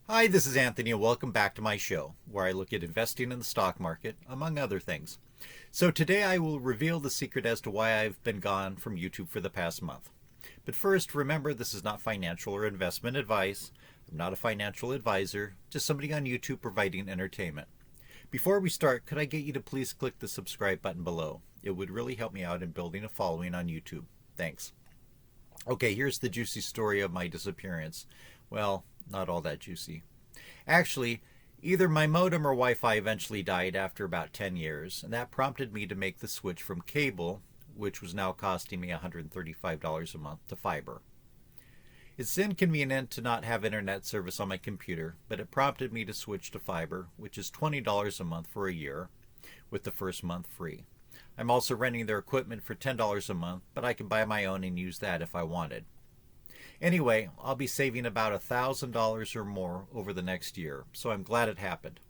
Hi, this is Anthony, and welcome back to my show, where I look at investing in the stock market, among other things. So today I will reveal the secret as to why I've been gone from YouTube for the past month. But first, remember this is not financial or investment advice. I'm not a financial advisor, just somebody on YouTube providing entertainment. Before we start, could I get you to please click the subscribe button below? It would really help me out in building a following on YouTube. Thanks. Okay, here's the juicy story of my disappearance. Well, not all that juicy. Actually, either my modem or Wi-Fi eventually died after about 10 years, and that prompted me to make the switch from cable, which was now costing me $135 a month, to fiber. It's inconvenient to not have internet service on my computer, but it prompted me to switch to fiber, which is $20 a month for a year, with the first month free. I'm also renting their equipment for $10 a month, but I can buy my own and use that if I wanted. Anyway, I'll be saving about $1,000 or more over the next year, so I'm glad it happened.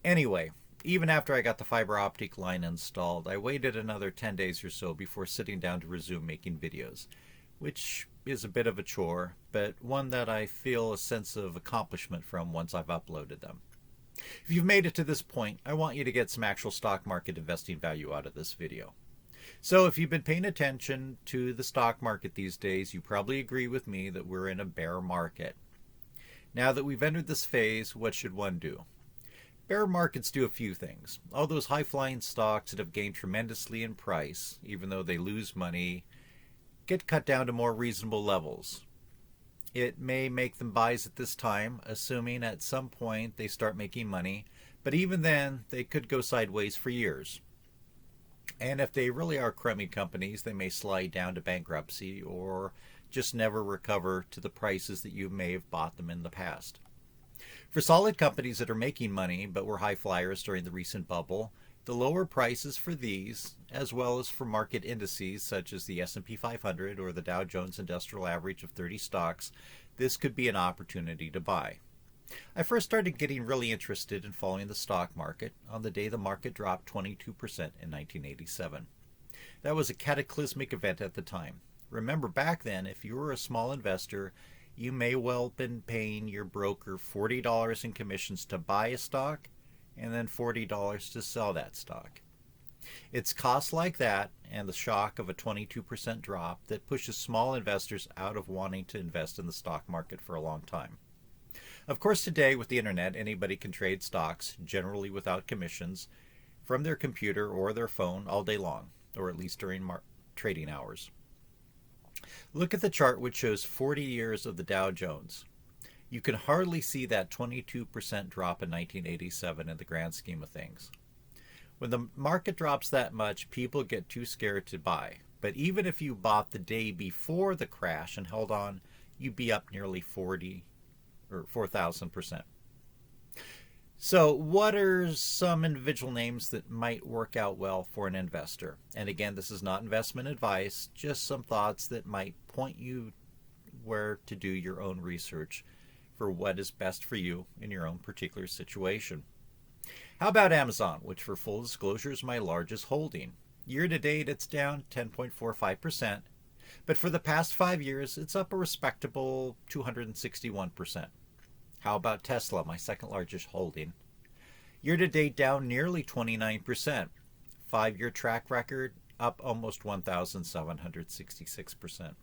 Anyway, even after I got the fiber optic line installed, I waited another 10 days or so before sitting down to resume making videos, which is a bit of a chore, but one that I feel a sense of accomplishment from once I've uploaded them. If you've made it to this point, I want you to get some actual stock market investing value out of this video. So if you've been paying attention to the stock market these days, you probably agree with me that we're in a bear market. Now that we've entered this phase, what should one do? Bear markets do a few things. All those high-flying stocks that have gained tremendously in price, even though they lose money, get cut down to more reasonable levels. It may make them buys at this time, assuming at some point they start making money, but even then, they could go sideways for years. And if they really are crummy companies, they may slide down to bankruptcy or just never recover to the prices that you may have bought them in the past. For solid companies that are making money but were high flyers during the recent bubble, the lower prices for these, as well as for market indices such as the S&P 500 or the Dow Jones Industrial Average of 30 stocks, this could be an opportunity to buy. I first started getting really interested in following the stock market on the day the market dropped 22% in 1987. That was a cataclysmic event at the time. Remember, back then, if you were a small investor, you may well have been paying your broker $40 in commissions to buy a stock and then $40 to sell that stock. It's costs like that and the shock of a 22% drop that pushes small investors out of wanting to invest in the stock market for a long time. Of course, today with the internet, anybody can trade stocks, generally without commissions, from their computer or their phone all day long, or at least during trading hours. Look at the chart which shows 40 years of the Dow Jones. You can hardly see that 22% drop in 1987 in the grand scheme of things. When the market drops that much, people get too scared to buy. But even if you bought the day before the crash and held on, you'd be up nearly 4,000%. So what are some individual names that might work out well for an investor? And again, this is not investment advice, just some thoughts that might point you where to do your own research for what is best for you in your own particular situation. How about Amazon, which for full disclosure is my largest holding? Year to date, it's down 10.45%, but for the past 5 years, it's up a respectable 261%. How about Tesla, my second largest holding? Year to date, down nearly 29%. 5-year track record, up almost 1,766%.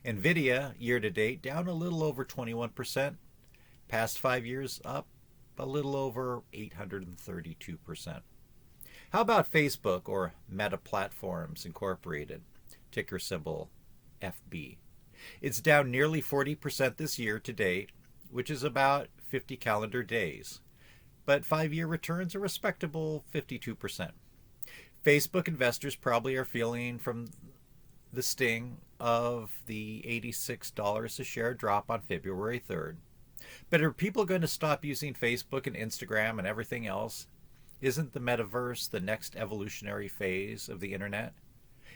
Nvidia, year to date, down a little over 21%. Past 5 years, up a little over 832%. How about Facebook, or Meta Platforms Incorporated, ticker symbol FB? It's down nearly 40% this year to date, which is about 50 calendar days. But 5-year returns are respectable 52%. Facebook investors probably are feeling from the sting of the $86 a share drop on February 3rd. But are people going to stop using Facebook and Instagram and everything else? Isn't the metaverse the next evolutionary phase of the internet?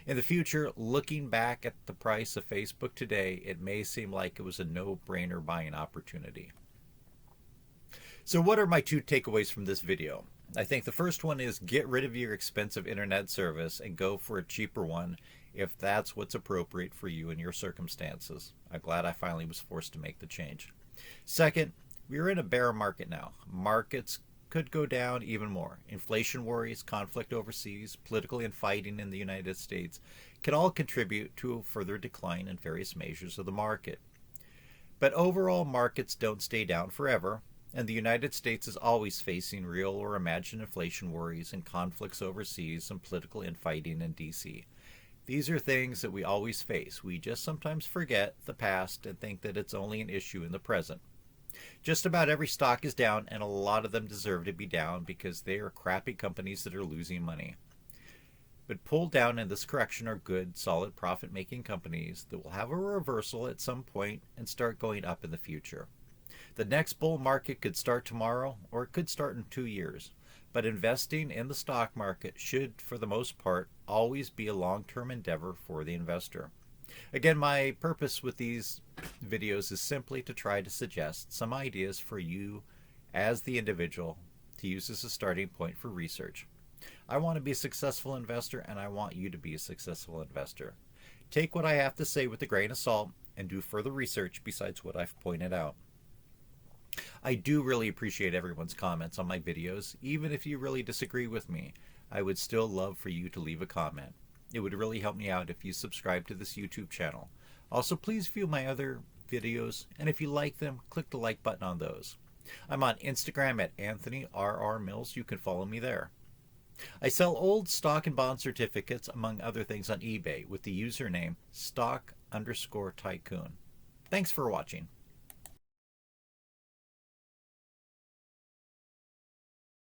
In the future, looking back at the price of Facebook today, it may seem like it was a no-brainer buying opportunity. So what are my 2 takeaways from this video? I think the first one is get rid of your expensive internet service and go for a cheaper one if that's what's appropriate for you and your circumstances. I'm glad I finally was forced to make the change. Second, we are in a bear market now. Markets could go down even more. Inflation worries, conflict overseas, political infighting in the United States can all contribute to a further decline in various measures of the market. But overall, markets don't stay down forever, and the United States is always facing real or imagined inflation worries and conflicts overseas and political infighting in DC. These are things that we always face. We just sometimes forget the past and think that it's only an issue in the present. Just about every stock is down, and a lot of them deserve to be down because they are crappy companies that are losing money. But pulled down in this correction are good, solid, profit-making companies that will have a reversal at some point and start going up in the future. The next bull market could start tomorrow, or it could start in 2 years. But investing in the stock market should, for the most part, always be a long-term endeavor for the investor. Again, my purpose with these videos is simply to try to suggest some ideas for you as the individual to use as a starting point for research. I want to be a successful investor, and I want you to be a successful investor. Take what I have to say with a grain of salt and do further research besides what I've pointed out. I do really appreciate everyone's comments on my videos. Even if you really disagree with me, I would still love for you to leave a comment. It would really help me out if you subscribe to this YouTube channel. Also, please view my other videos, and if you like them, click the like button on those. I'm on Instagram at AnthonyRRMills. You can follow me there. I sell old stock and bond certificates, among other things, on eBay with the username stock_tycoon. Thanks for watching.